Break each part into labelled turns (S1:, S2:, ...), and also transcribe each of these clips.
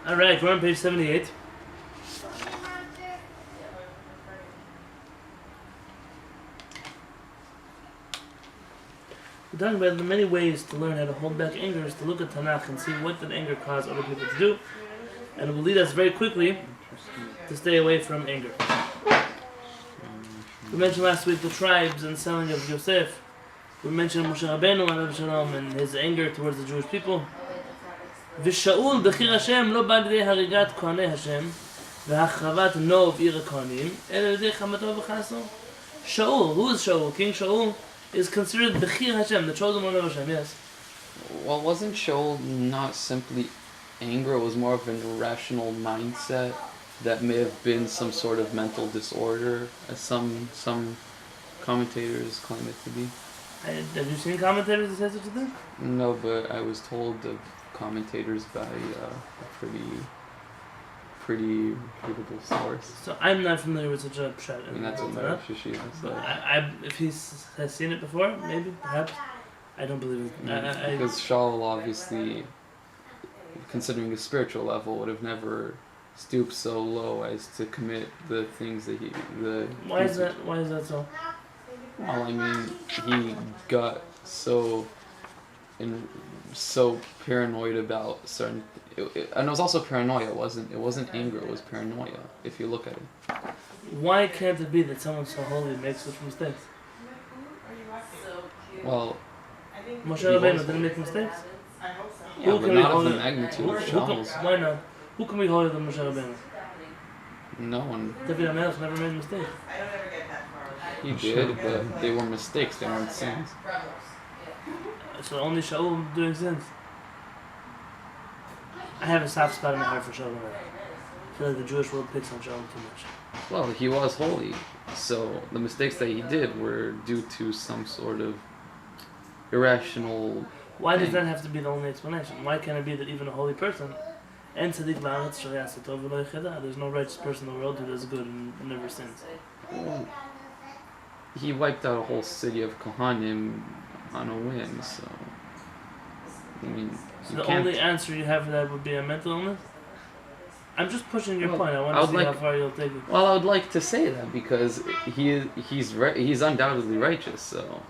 S1: All right, we're on page 78. We're talking about the many ways to learn how to hold back anger is to look at Tanakh and see what did anger cause other people to do, and it will lead us very quickly to stay away from anger. We mentioned last week the tribes and selling of Yosef. We mentioned Moshe Rabbeinu alav shalom and his anger towards the Jewish people. ושאול בחיר השם לא בא לידי הריגת כהני השם והחרבת נוב עיר הכהנים אלא לידי חמתו וכעסו. Shaul, who is Shaul? King Shaul is considered Bechir Hashem, the chosen one of Hashem, yes.
S2: Well, wasn't Shaul not simply anger? It was more of an irrational mindset that may have been some sort of mental disorder, as some commentators claim it to be.
S1: Have you seen commentators that say such a thing?
S2: No, but I was told of commentators by a pretty reputable source.
S1: So I'm not familiar with such a pshat.
S2: I mean, that's what Rav Shishi has said.
S1: But if he has seen it before, maybe, perhaps, I don't believe it.
S2: Because Shaul, obviously, considering his spiritual level, would have never stooped so low as to commit the things that
S1: Why is that so?
S2: Well, I mean, he got so paranoid about certain. And it was also paranoia. It wasn't anger. It was paranoia. If you look at it.
S1: Why can't it be that someone so holy makes such mistakes?
S2: Well,
S1: Moshe Rabbeinu didn't make mistakes.
S2: Yeah, but not of the magnitude of Shaul's.
S1: Why not? Who can be holier than Moshe Rabbeinu?
S2: No one.
S1: David HaMelech never made mistakes.
S2: He did, but they were mistakes. They weren't sins.
S1: So only Shaul doing sins. I have a soft spot in my heart for Shaul. I feel like the Jewish world picks on Shaul too much.
S2: Well, he was holy, so the mistakes that he did were due to some sort of irrational.
S1: Why does that have to be the only explanation? Why can't it be that even a holy person, and tzaddik v'aretz sheyaseh tov v'lo yichada, there's no righteous person in the world who does good and never sins?
S2: Well, he wiped out a whole city of Kohanim on a whim, so I mean.
S1: So the only answer you have for that would be a mental illness? I'm just pushing your point. I want to see how far you'll take it.
S2: Well, I would like to say that because he's undoubtedly righteous. So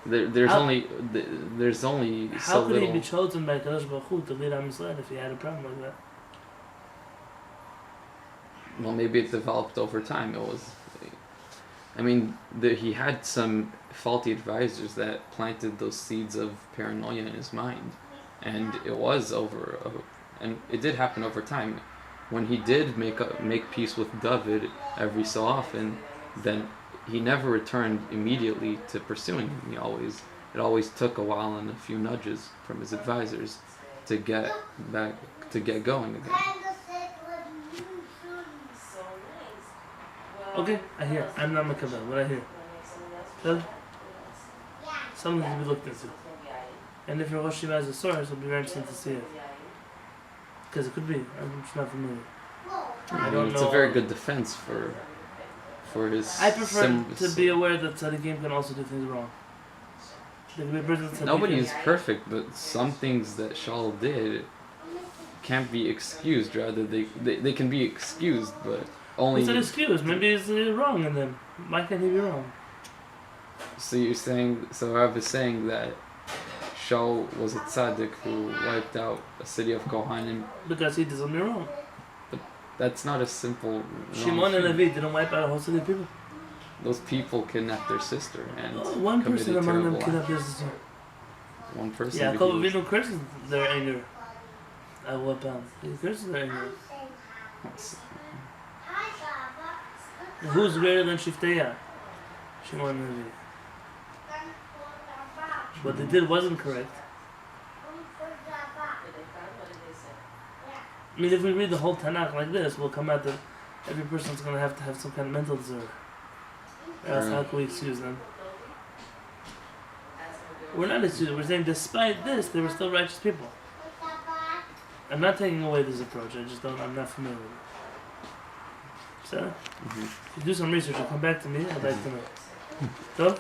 S2: there's only so little.
S1: How could he be chosen by Kadosh Baruch Hu to lead Am Yisrael if he had a problem like that?
S2: Well, maybe it developed over time. He had some faulty advisors that planted those seeds of paranoia in his mind, and it was and it did happen over time. When he did make peace with David every so often, then he never returned immediately to pursuing him. It always took a while and a few nudges from his advisors to get going again.
S1: Okay, I hear. I'm not Makabel. What I hear? Really? Something to be looked into. And if your Rosh Yeshiva has a source, it'll be very interesting to see it. Because it could be. I'm just not familiar. I don't know.
S2: It's a very good defense for his.
S1: I prefer to be aware that tzaddikim can also do things wrong.
S2: Nobody is perfect, but some things that Shaul did can't be excused. Rather, they can be excused, but only.
S1: It's an excuse. Maybe he's wrong in them. Why can't he be wrong?
S2: So you're saying? So Rav is saying that Shaul was a tzaddik who wiped out a city of Kohanim
S1: because he did something wrong.
S2: But that's not a simple.
S1: Shimon and Levi didn't wipe out a whole city of people.
S2: Those people kidnapped their sister and
S1: one person among them kidnapped their sister.
S2: One person.
S1: Yeah, Yaakov Avinu curses their anger. I will pound. He curses their anger. Who's greater than Shifteyah? Shimon and Levi. What they did wasn't correct. I mean, if we read the whole Tanakh like this, we'll come out that every person's going to have some kind of mental disorder. Else how can we excuse them? We're not excusing. We're saying despite this, they were still righteous people. I'm not taking away this approach. I'm not familiar with it. So, if you do some research and come back to me, I'd like to know. So?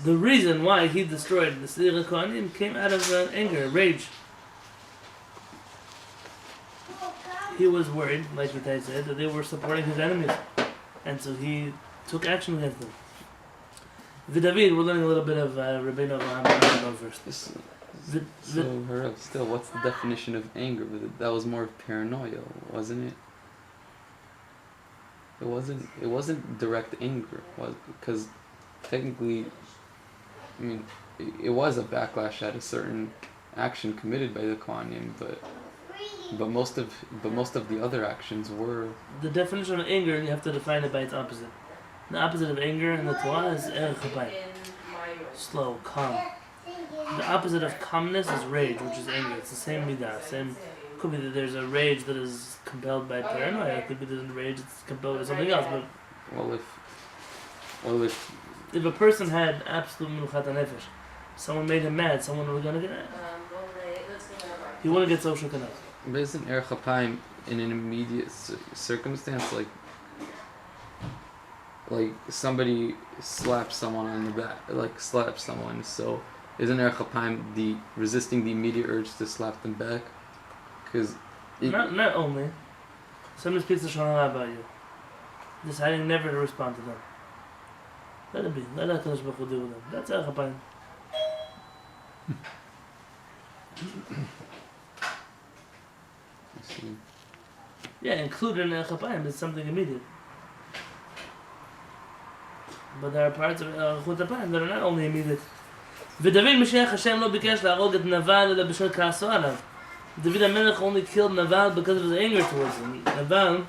S1: the reason why he destroyed the Seir HaKohanim came out of anger, rage. He was worried, like Itai said, that they were supporting his enemies. And so he took action against them. V'David, we're learning a little bit of Rabbi Yonatan Halevy first.
S2: So, Harav, still, what's the definition of anger? That was more of paranoia, wasn't it? It wasn't direct anger, because technically, I mean, it was a backlash at a certain action committed by the Kohanim, but most of the other actions were.
S1: The definition of anger, you have to define it by its opposite. The opposite of anger in the Torah is HaShamayim. Slow, calm. The opposite of calmness is rage, which is anger. It's the same midah. Could be that there's a rage that is compelled by paranoia. It could be there's a rage that's compelled by something else. But if a person had absolute menuchat nefesh, someone made him mad, someone was gonna get mad. He wouldn't get so shook enough.
S2: But isn't HaShamayim in an immediate circumstance like somebody slaps someone on the back, slaps someone, so isn't HaShamayim the resisting the immediate urge to slap them back? Because
S1: not only somebody speaks to Shaar about you, deciding never to respond to them. Let it be. Let HaKadosh Baruch Hu deal with them. That's HaShamayim. Yeah, included in HaShamayim is something immediate. But there are parts of HaShamayim that are not only immediate. ודוד משיח השם לא ביקש להרוג את נבל אלא בשל כעסו עליו. David HaMelech only killed Naval because of his anger towards him. Naval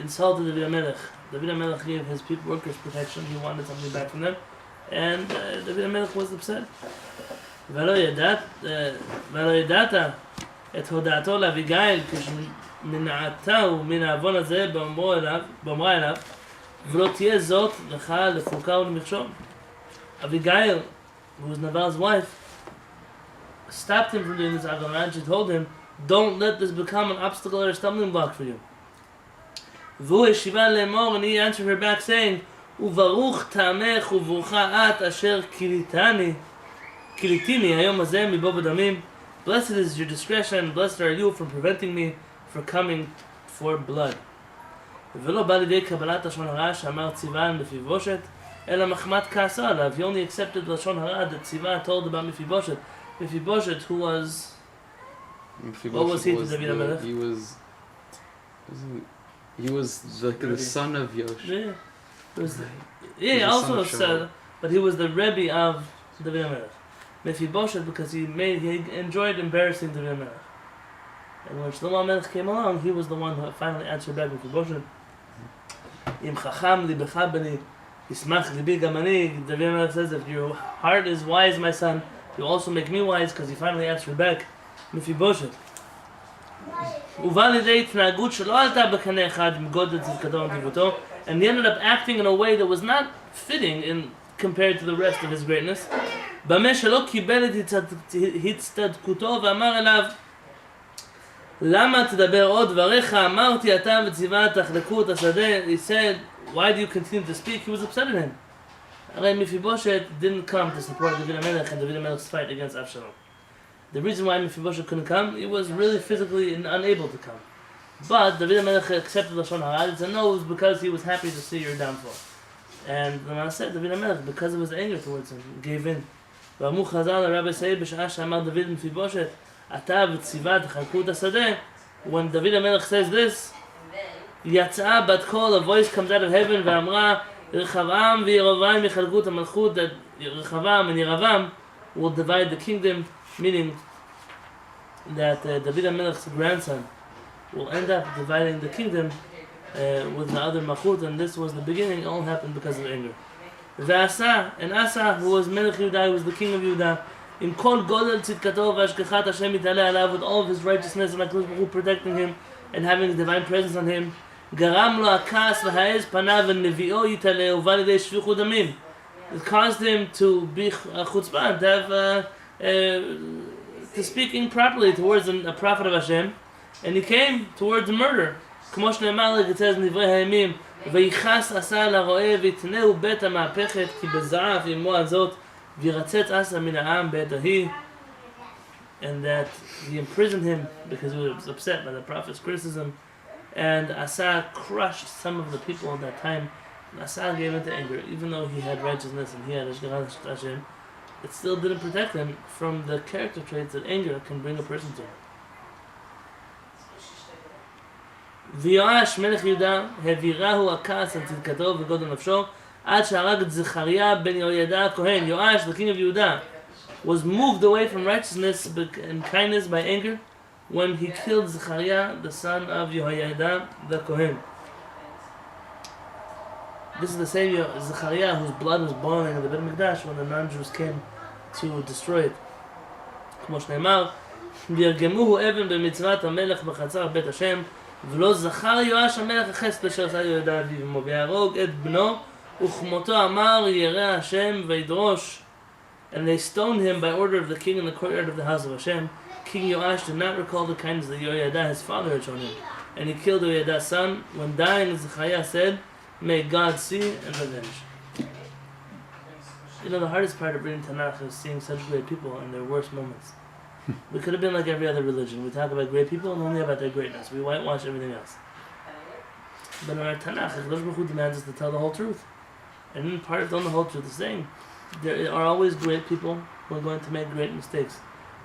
S1: insulted David HaMelech. David HaMelech gave his workers protection. He wanted something back from them. And David HaMelech was upset. ולא ידעת את הודעתו לאביגיל כשננעתהו מן העוון הזה באמרה אליו ולא תהיה זאת לך לחוקה ולמכשול. Abigail, who was Naval's wife, stopped him from doing this Agamah, and she told him, don't let this become an obstacle or a stumbling block for you. And he answered her back saying, Uvaruch ta'amech uvrucha at asher kilitini hayom hazeh mibo b'damim. Blessed is your discretion, blessed are you from preventing me from coming for blood. ולא בא לידי קבלת לשון הרע שאמר ציוון מפיבושת אלא מחמת כעסו עליו. He only accepted לשון הרע that Tziva told about Mephibosheth. Mephibosheth, who was... what was he to David HaMelech?
S2: He was like the son of Yosh.
S1: He also said, but he was the Rebbe of David HaMelech. Mephibosheth, because he enjoyed embarrassing David HaMelech. And when Shlomo HaMelech came along, he was the one who finally answered back Mephibosheth. Im chacham libecha bani yismach libi gam ani. David HaMelech says, if your heart is wise, my son, you also make me wise, because he finally answered back Mephibosheth. And he ended up acting in a way that was not fitting compared to the rest of his greatness. He said, why do you continue to speak? He was upset at him. Mephibosheth didn't come to support David HaMelech and David HaMelech's fight against Absalom. The reason why Mephibosheth couldn't come, he was really physically unable to come. But David HaMelech accepted Lashon Hara. It's a no, it was because he was happy to see your downfall. And the man said, David HaMelech, because of his anger towards him, gave in. Rabbi said, David Mephibosheth, when David HaMelech says this, Yatza'a bat kol, a voice comes out of heaven, V'amra, Rechavam v'Yerovam yechalku et malchut, that Rechavam and Yeravam will divide the kingdom, meaning that David HaMelech's grandson will end up dividing the kingdom with the other malchut, and this was the beginning. It all happened because of anger. Asa, who was Melech Yehuda, who was the king of Yehuda, in kol godel tzidkato v'ashkechat Hashem yitaleh alav, with all of his righteousness and HaKadosh Baruch Hu protecting him and having the divine presence on him, garam lo akas v'ha'ez panav v'nevi'o yitaleh uva lidei shvichu damim. It caused him to be chutzpah, to speak improperly towards a prophet of Hashem, and he came towards murder. K'mo shne'emar, like it says in Divrei Hayamim, ויכעס עשה על הרועה ויתנהו בית המהפכת כי בזעף עמו הזאת וירצץ עשה מן העם בעת ההיא. And that he imprisoned him because he was upset by the prophet's criticism. And Asa crushed some of the people at that time. And Asa gave into anger, even though he had righteousness and he had Ashgarat Hashem, it still didn't protect him from the character traits that anger can bring a person to. ויואש מלך יהודה העבירהו הכעס על צדקתו וגודל נפשו עד שהרג את זכריה בן יהוידע הכהן. Yoash, the king of Yehuda, was moved away from righteousness and kindness by anger when he killed Zechariah, the son of Yehoiada the Kohen. This is the same Zechariah whose blood was boiling in the Beit HaMikdash when the non-Jews came to destroy it. כמו שנאמר, וירגמוהו אבן במצוות המלך בחצר בית השם, ולא זכר יואש המלך החסד אשר עשה יהוידע אביו עמו, ויהרוג את בנו, וכמותו אמר ירא השם וידרוש. And they stoned him by order of the king in the courtyard of the house of Hashem. King Yoash did not recall the kindness that Yehoiada, his father, had shown him. And he killed Yehoiada's son. When dying, Zechariah said, "May God see and revenge." You know, the hardest part of reading Tanakh is seeing such great people in their worst moments. We could have been like every other religion. We talk about great people and only about their greatness. We whitewash everything else. But in our Tanakh, Hakadosh Baruch Hu demands us to tell the whole truth. And part of telling the whole truth is saying, there are always great people who are going to make great mistakes.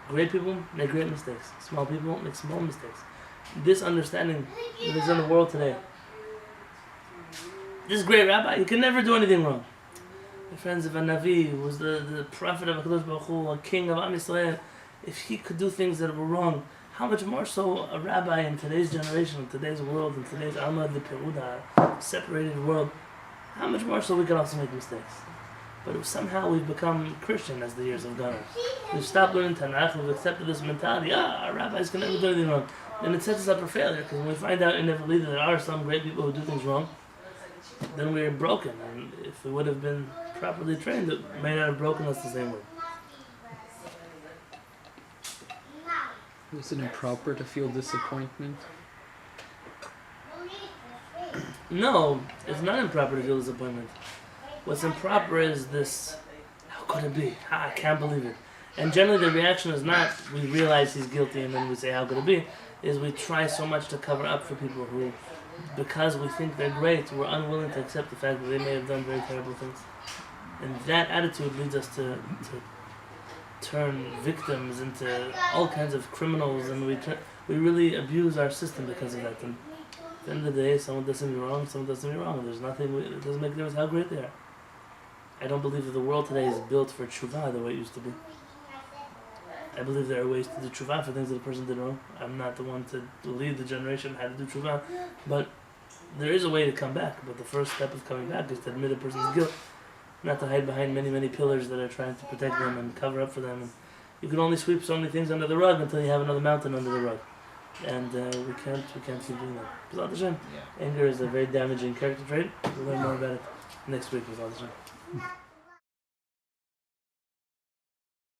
S1: Great people make great mistakes. Small people make small mistakes. This understanding that is in the world today. This great rabbi, he can never do anything wrong. The friends of a Navi, who was the prophet of HaKadosh Baruch Hu, a king of Am Yisrael, if he could do things that were wrong, how much more so a rabbi in today's generation, in today's world, in today's Alma de Peruda, separated world, how much more so we can also make mistakes. But somehow we've become Christian as the years have gone on. We've stopped learning Tanakh, we've accepted this mentality, our rabbis can never do anything wrong. And it sets us up for failure, because when we find out inevitably that there are some great people who do things wrong, then we're broken. And if we would have been properly trained, it may not have broken us the same way.
S2: Is it improper to feel disappointment?
S1: No, it's not improper to feel disappointment. What's improper is this, how could it be? I can't believe it. And generally the reaction is not, we realize he's guilty and then we say, how could it be? Is we try so much to cover up for people who, because we think they're great, we're unwilling to accept the fact that they may have done very terrible things. And that attitude leads us to turn victims into all kinds of criminals, and we really abuse our system because of that. And at the end of the day, someone does something wrong, someone does something wrong. There's nothing, it doesn't make a difference how great they are. I don't believe that the world today is built for tshuva the way it used to be. I believe there are ways to do tshuva for things that a person did wrong. I'm not the one to lead the generation how to do tshuva, but there is a way to come back. But the first step of coming back is to admit a person's guilt, not to hide behind many, many pillars that are trying to protect them and cover up for them. And you can only sweep so many things under the rug until you have another mountain under the rug. And we can't keep doing that. B'ezrat Hashem. Anger is a very damaging character trait. We'll learn more about it next week. B'ezrat Hashem.